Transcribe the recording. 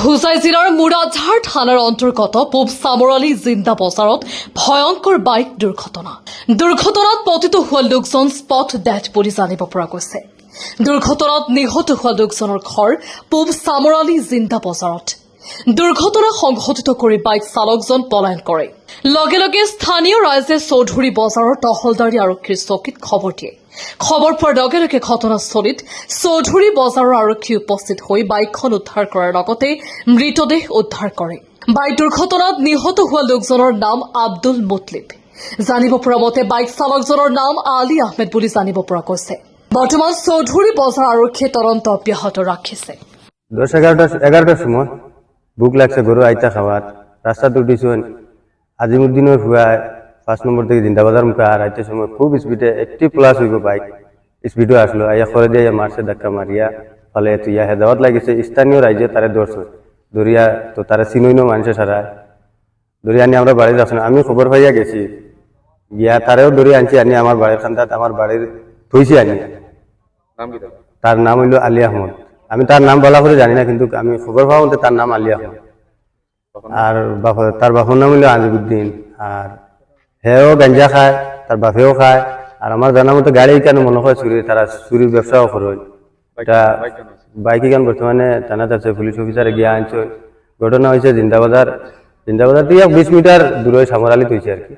হোজাই জিলাৰ মুৰাঝাৰ থানাৰ অন্তৰ্গত পূব চামৰালী জিন্দা বজাৰত ভয়ংকৰ বাইক দুৰ্ঘটনাত পতিত হোৱা লোকজন স্পট ডেথ বুলি জানিব পৰা গৈছে। দুৰ্ঘটনাত নিহত হোৱা লোকজনৰ ঘৰ পূব চামৰালী জিন্দা বজাৰত। দুৰ্ঘটনা সংঘটিত কৰি বাইক চালকজন পলায়ন কৰে। লগে লগে স্থানীয় ৰাইজে চৌধুৰী বজাৰৰ তহলদাৰী আৰক্ষীৰ চকীত খবৰ দিয়ে। খবৰ পোৱাৰ লগে লগে ঘটনাস্থলীত চৌধুৰী বজাৰৰ আৰক্ষী উপস্থিত হৈ বাইকখন উদ্ধাৰ কৰাৰ লগতে মৃতদেহ উদ্ধাৰ কৰে। বাইক দুৰ্ঘটনাত নিহত হোৱা লোকজনৰ নাম আব্দুল মুতলিব। জানিব পৰা মতে বাইক চালকজনৰ নাম আলী আহমেদ বুলি জানিব পৰা গৈছে। বৰ্তমান চৌধুৰী বজাৰ আৰক্ষীয়ে তদন্ত অব্যাহত ৰাখিছে। 10-11টার সময় বুক লাগছে গরু আইতা খাওয়ার রাস্তা উঠিছো আজিমুদ্দিনের ভুয়ায় 5 নম্বর থেকে জিন্দাবাজার মুখে আর আইতে সময় খুব স্পিডে 80+ হইব বাইক স্পিডও আসলো আইয়া করে দিয়ে মারছে ধাক্কা মারিয়া ফলে তো ইয়া হেদাওয়াত লাগিছে। স্থানীয় রাইজে তারে ধরছে দরিয়া তো তারা চিনইনো মানুষে সারা দরিয়া আনি আমরা বাড়ি যাচ্ছি আমি খবর পাইয়া গেছি গিয়া তারেও দরিয়া আনছি আনি আমার বাড়ির খান্দাত আমার বাড়ির থইছি আনি। তার নাম হইল আলী আহমদ। আমি তার নাম বলা করে জানি না কিন্তু আমি খবর পাওয়া মধ্যে তার নাম আলী আহমদ। আর তার বাপের নাম হইল আজিবুদ্দিন। আর হেও গাঞ্জা খায় তার বাপেও খায়। আর আমার জানার মতো গাড়ি কেন মনে হয় চুরি তারা চুরির ব্যবসাও করে। এটা বাইক কেন বর্তমানে থানা যাচ্ছে পুলিশ অফিসারে গিয়া আনছে। ঘটনা হয়েছে জিন্দাবাজার থেকে 20 মিটার দূরে সামরালি হয়েছে আর কি।